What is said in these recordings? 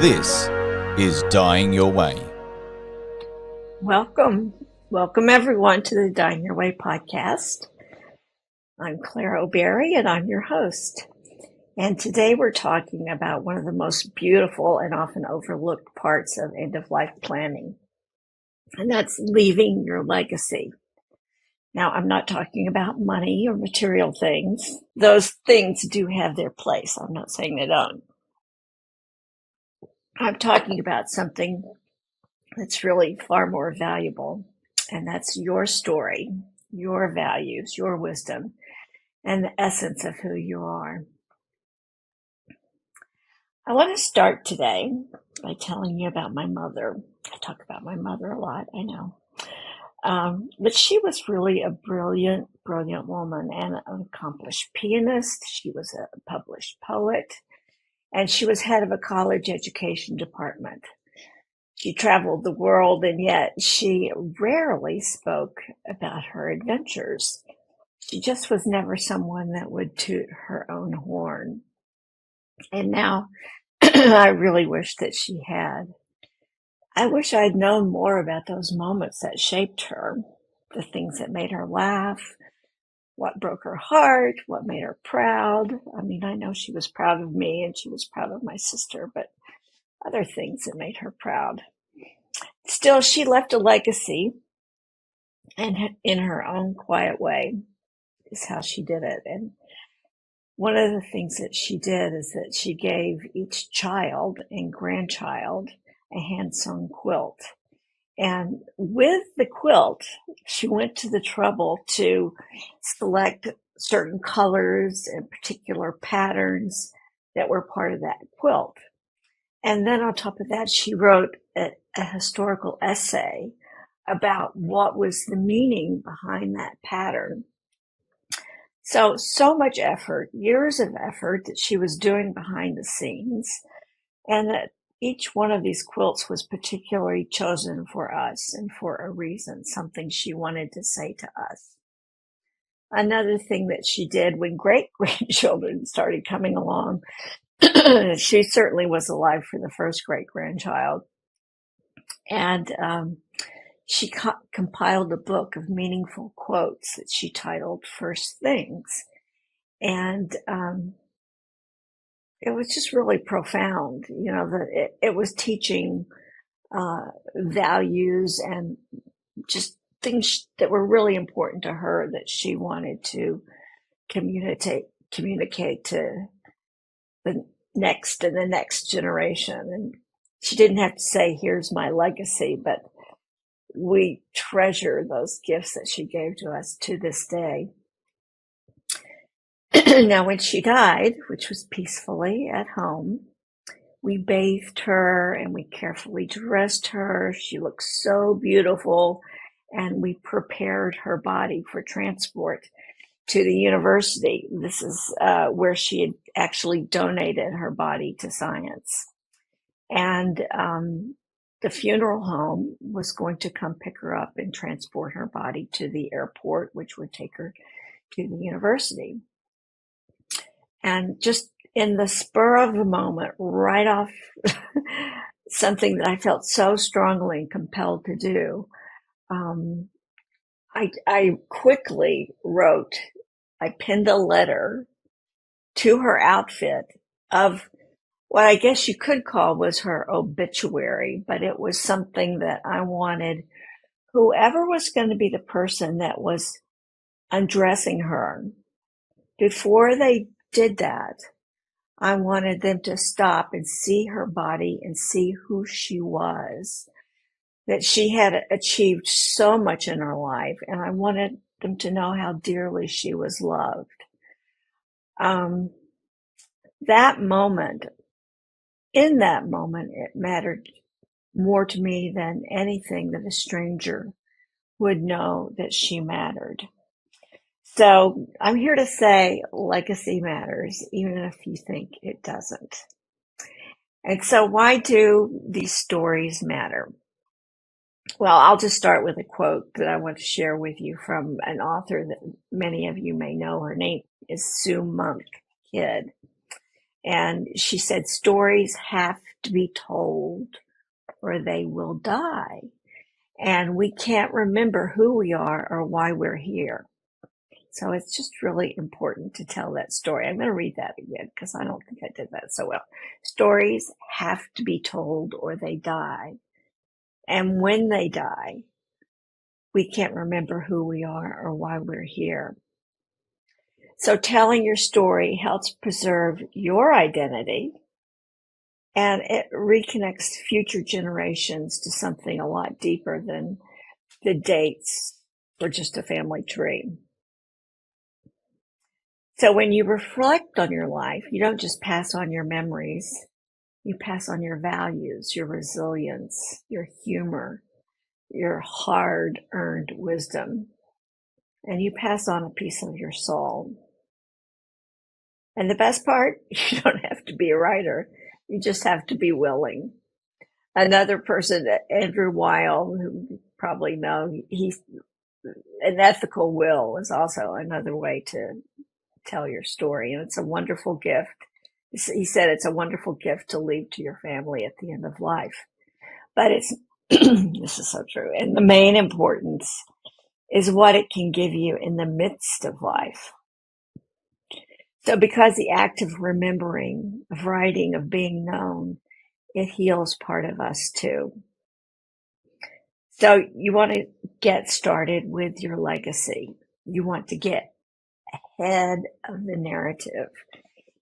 This is Dying Your Way. Welcome everyone to the Dying Your Way podcast. I'm Claire O'Berry and I'm your host. And today we're talking about one of the most beautiful and often overlooked parts of end-of-life planning. And that's leaving your legacy. Now, I'm not talking about money or material things. Those things do have their place. I'm not saying they don't. I'm talking about something that's really far more valuable, and that's your story, your values, your wisdom, and the essence of who you are. I want to start today by telling you about my mother. I talk about my mother a lot, I know. But she was really a brilliant woman and an accomplished pianist. She was a published poet, and she was head of a college education department. She traveled the world, and yet she rarely spoke about her adventures. She just was never someone that would toot her own horn. And now I really wish that she had. I wish I'd known more about those moments that shaped her, the things that made her laugh, what broke her heart, what made her proud. I mean, I know she was proud of me and she was proud of my sister, but other things that made her proud. Still, she left a legacy, and in her own quiet way is how she did it. And one of the things that she did is that she gave each child and grandchild a hand-sewn quilt. And with the quilt, she went to the trouble to select certain colors and particular patterns that were part of that quilt. And then on top of that, she wrote a historical essay about what was the meaning behind that pattern. So much effort, years of effort that she was doing behind the scenes, and that each one of these quilts was particularly chosen for us and for a reason, something she wanted to say to us. Another thing that she did when great-grandchildren started coming along, she certainly was alive for the first great-grandchild, and she compiled a book of meaningful quotes that she titled First Things. And it was just really profound. You know, it was teaching values and just things that were really important to her that she wanted to communicate to the next and the next generation. And she didn't have to say, here's my legacy, but we treasure those gifts that she gave to us to this day. Now, when she died, which was peacefully at home, we bathed her and we carefully dressed her. She looked so beautiful, and we prepared her body for transport to the university. This is where she had actually donated her body to science. And the funeral home was going to come pick her up and transport her body to the airport, which would take her to the university. And just in the spur of the moment, right off something that I felt so strongly and compelled to do, I quickly I pinned a letter to her outfit of what I guess you could call was her obituary, but it was something that I wanted whoever was going to be the person that was undressing her, before they did that, I wanted them to stop and see her body and see who she was, that she had achieved so much in her life, and I wanted them to know how dearly she was loved. In that moment, it mattered more to me than anything that a stranger would know that she mattered. So I'm here to say legacy matters, even if you think it doesn't. And so why do these stories matter? Well, I'll just start with a quote that I want to share with you from an author that many of you may know. Her name is Sue Monk Kidd. And she said, stories have to be told or they will die. And we can't remember who we are or why we're here. So it's just really important to tell that story. I'm going to read that again because I don't think I did that so well. Stories have to be told or they die. And when they die, we can't remember who we are or why we're here. So telling your story helps preserve your identity, and it reconnects future generations to something a lot deeper than the dates or just a family tree. So when you reflect on your life, you don't just pass on your memories, you pass on your values, your resilience, your humor, your hard-earned wisdom, and you pass on a piece of your soul. And the best part, you don't have to be a writer. You just have to be willing. Another person, Andrew Weil, who you probably know, an ethical will is also another way to tell your story. And it's a wonderful gift. He said it's a wonderful gift to leave to your family at the end of life. But it's, this is so true. And the main importance is what it can give you in the midst of life. So because the act of remembering, of writing, of being known, it heals part of us too. So you want to get started with your legacy. You want to get ahead of the narrative.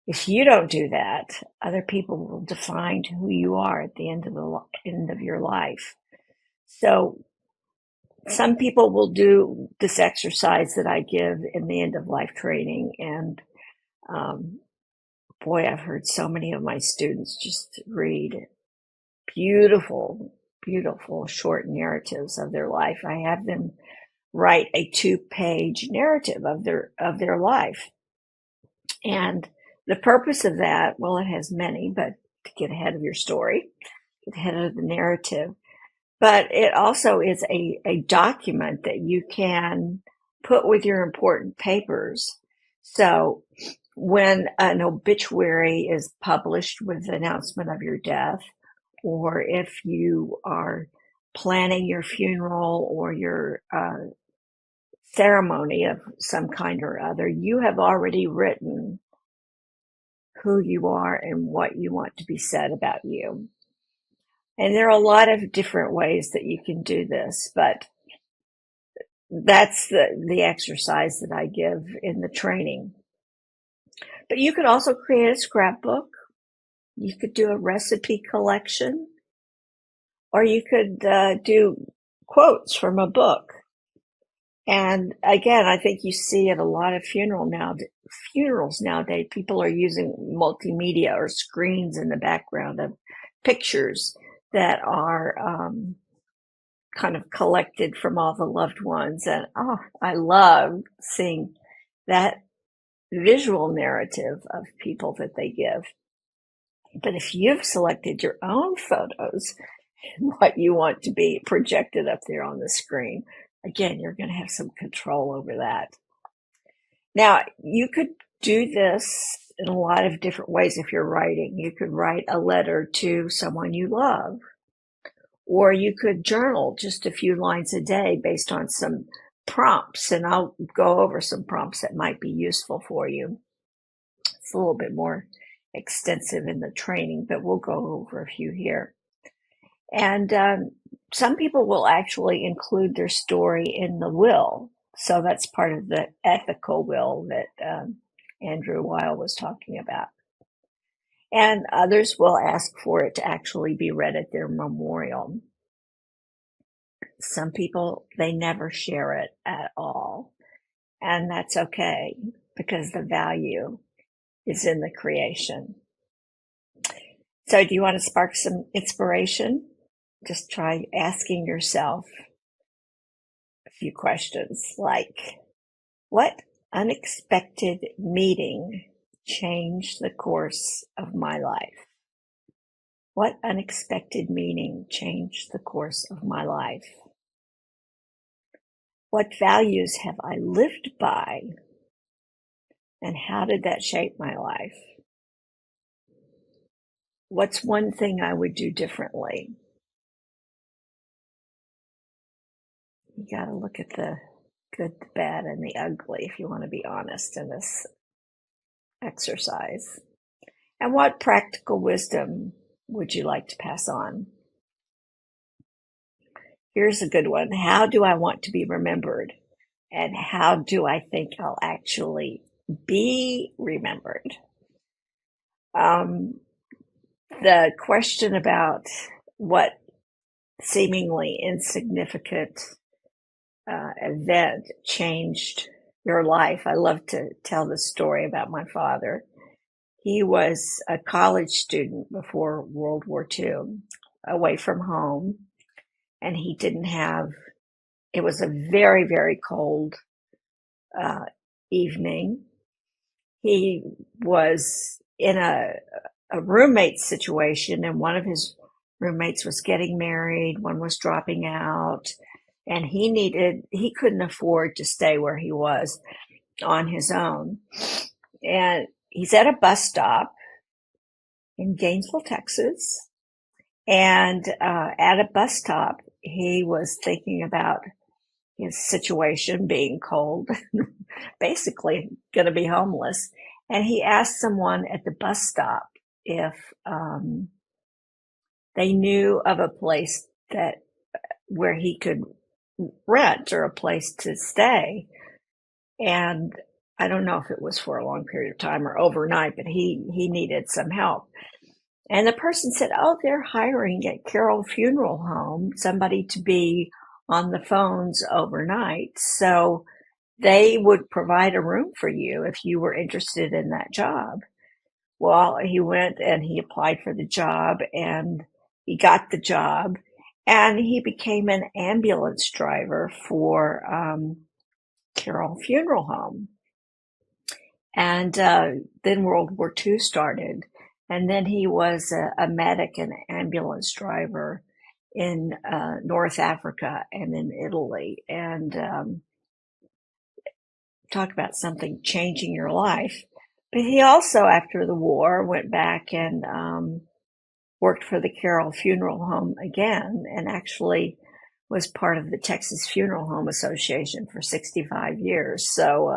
If you don't do that, other people will define who you are at the end of your life. So some people will do this exercise that I give in the end of life training, and boy, I've heard so many of my students just read beautiful, beautiful short narratives of their life. I have them write a 2-page narrative of their life. And the purpose of that, well, it has many, but to get ahead of your story, get ahead of the narrative. But it also is a document that you can put with your important papers. So when an obituary is published with the announcement of your death, or if you are planning your funeral or your ceremony of some kind or other, you have already written who you are and what you want to be said about you. And there are a lot of different ways that you can do this, but that's the exercise that I give in the training. But you could also create a scrapbook. You could do a recipe collection, or you could do quotes from a book. And again, I think you see at a lot of funerals nowadays, people are using multimedia or screens in the background of pictures that are kind of collected from all the loved ones. And I love seeing that visual narrative of people that they give. But if you've selected your own photos, what you want to be projected up there on the screen, again, you're going to have some control over that. Now, you could do this in a lot of different ways if you're writing. You could write a letter to someone you love, or you could journal just a few lines a day based on some prompts, and I'll go over some prompts that might be useful for you. It's a little bit more extensive in the training, but we'll go over a few here. And some people will actually include their story in the will. So that's part of the ethical will that Andrew Weil was talking about. And others will ask for it to actually be read at their memorial. Some people, they never share it at all. And that's okay, because the value is in the creation. So do you want to spark some inspiration? Just try asking yourself a few questions like, what unexpected meeting changed the course of my life? What unexpected meeting changed the course of my life? What values have I lived by? And how did that shape my life? What's one thing I would do differently? You got to look at the good, the bad, and the ugly if you want to be honest in this exercise. And what practical wisdom would you like to pass on? Here's a good one. How do I want to be remembered? And how do I think I'll actually be remembered? The question about what seemingly insignificant event changed your life. I love to tell the story about my father. He was a college student before World War II, away from home, and he didn't have, it was a very, very cold uh, evening. He was in a roommate situation, and one of his roommates was getting married, one was dropping out, and he couldn't afford to stay where he was on his own. And he's at a bus stop in Gainesville, Texas. And at a bus stop, he was thinking about his situation, being cold, basically going to be homeless. And he asked someone at the bus stop if they knew of a place where he could rent or a place to stay. And I don't know if it was for a long period of time or overnight, but he needed some help. And the person said, oh, they're hiring at Carroll Funeral Home somebody to be on the phones overnight. So they would provide a room for you if you were interested in that job. Well, he went and he applied for the job and he got the job and he became an ambulance driver for Carroll Funeral Home. And then World War II started. And then he was a medic and ambulance driver in North Africa and in Italy. And talk about something changing your life. But he also, after the war, went back and worked for the Carroll Funeral Home again and actually was part of the Texas Funeral Home Association for 65 years. So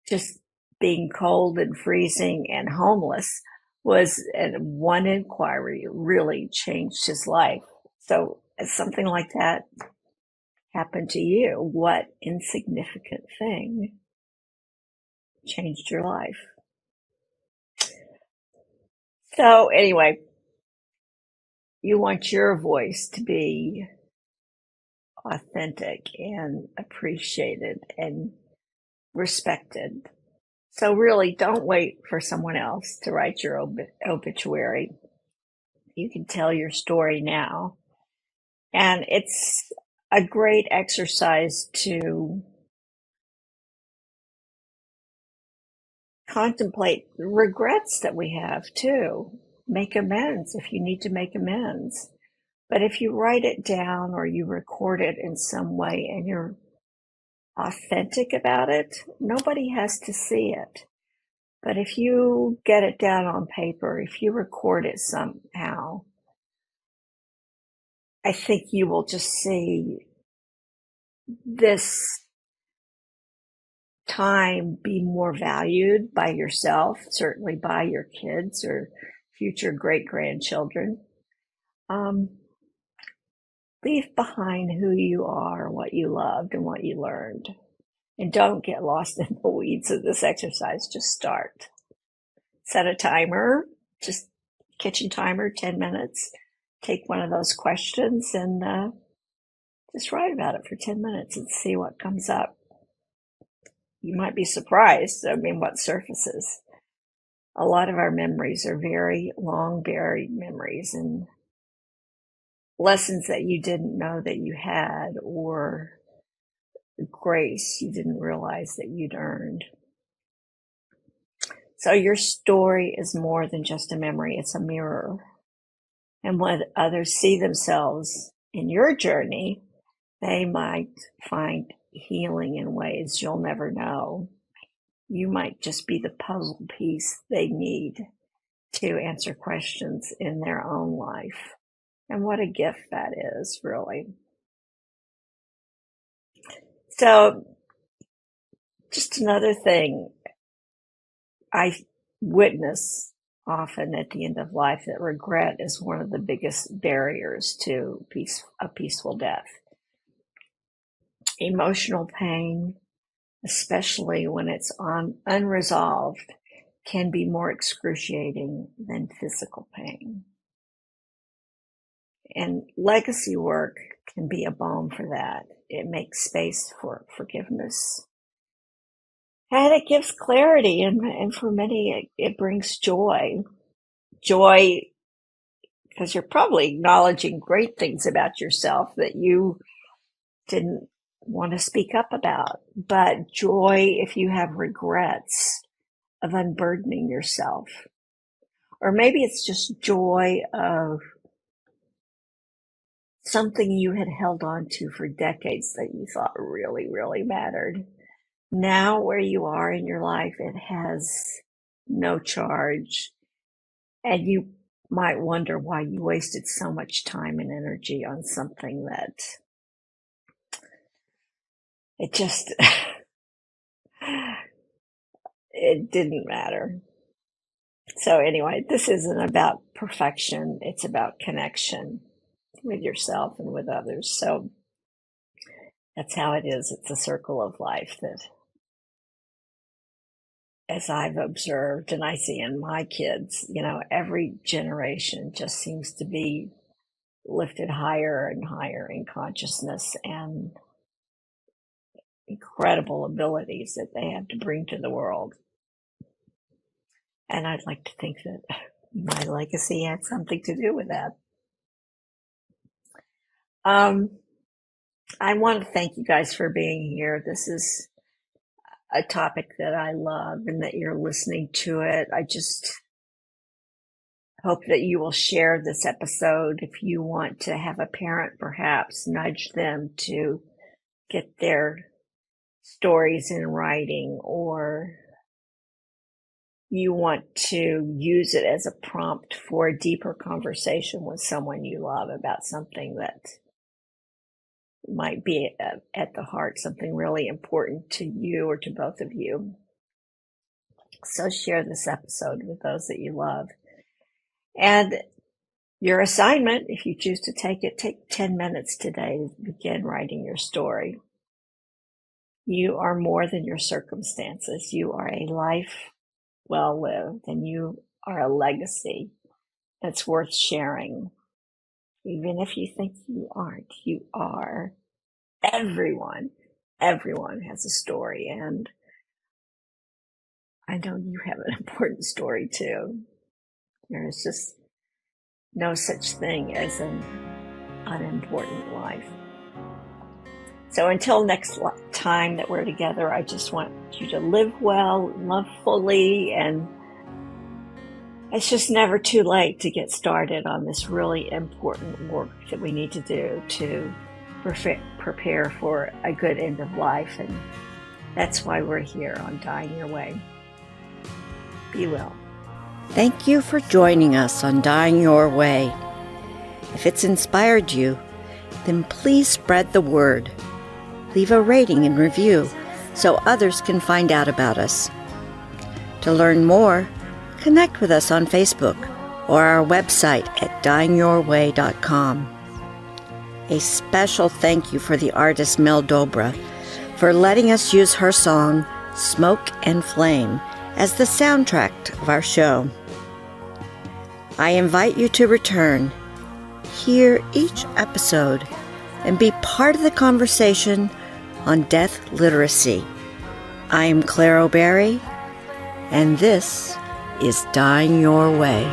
just being cold and freezing and homeless was one inquiry really changed his life. So as something like that happened to you, what insignificant thing changed your life? So anyway, you want your voice to be authentic and appreciated and respected. So really, don't wait for someone else to write your obituary. You can tell your story now. And it's a great exercise to contemplate the regrets that we have too. Make amends if you need to make amends. But if you write it down or you record it in some way and you're authentic about it, nobody has to see it. But if you get it down on paper, if you record it somehow, I think you will just see this time be more valued by yourself, certainly by your kids or future great-grandchildren. Leave behind who you are, what you loved, and what you learned. And don't get lost in the weeds of this exercise. Just start. Set a timer, just kitchen timer, 10 minutes. Take one of those questions and just write about it for 10 minutes and see what comes up. You might be surprised, what surfaces. A lot of our memories are very long buried memories and lessons that you didn't know that you had or grace you didn't realize that you'd earned. So your story is more than just a memory, it's a mirror. And when others see themselves in your journey, they might find healing in ways you'll never know. You might just be the puzzle piece they need to answer questions in their own life. And what a gift that is, really. So, just another thing I witness often at the end of life, that regret is one of the biggest barriers to a peaceful death. Emotional pain, especially when it's unresolved, can be more excruciating than physical pain. And legacy work can be a balm for that. It makes space for forgiveness. And it gives clarity, and for many, it brings joy. Joy, because you're probably acknowledging great things about yourself that you didn't want to speak up about. But joy if you have regrets of unburdening yourself. Or maybe it's just joy of something you had held on to for decades that you thought really, really mattered. Now where you are in your life, it has no charge. And you might wonder why you wasted so much time and energy on something that it just, it didn't matter. So anyway, this isn't about perfection. It's about connection with yourself and with others. So that's how it is. It's a circle of life that, as I've observed and I see in my kids, every generation just seems to be lifted higher and higher in consciousness and incredible abilities that they have to bring to the world. And I'd like to think that my legacy had something to do with that. I want to thank you guys for being here. This is a topic that I love and that you're listening to it. I just hope that you will share this episode. If you want to have a parent, perhaps nudge them to get their stories in writing, or you want to use it as a prompt for a deeper conversation with someone you love about something that might be at the heart, something really important to you or to both of you. So share this episode with those that you love. And your assignment, if you choose to take it, take 10 minutes today to begin writing your story. You are more than your circumstances. You are a life well lived, and you are a legacy that's worth sharing. Even if you think you aren't, you are. Everyone has a story, and I know you have an important story too. There is just no such thing as an unimportant life. So until next time that we're together, I just want you to live well, love fully, and it's just never too late to get started on this really important work that we need to do to prepare for a good end of life. And that's why we're here on Dying Your Way. Be well. Thank you for joining us on Dying Your Way. If it's inspired you, then please spread the word. Leave a rating and review so others can find out about us. To learn more, connect with us on Facebook or our website at dyingyourway.com. A special thank you for the artist Mel Dobra for letting us use her song, Smoke and Flame, as the soundtrack of our show. I invite you to return, hear each episode, and be part of the conversation on death literacy. I am Claire O'Berry, and this is Dying Your Way.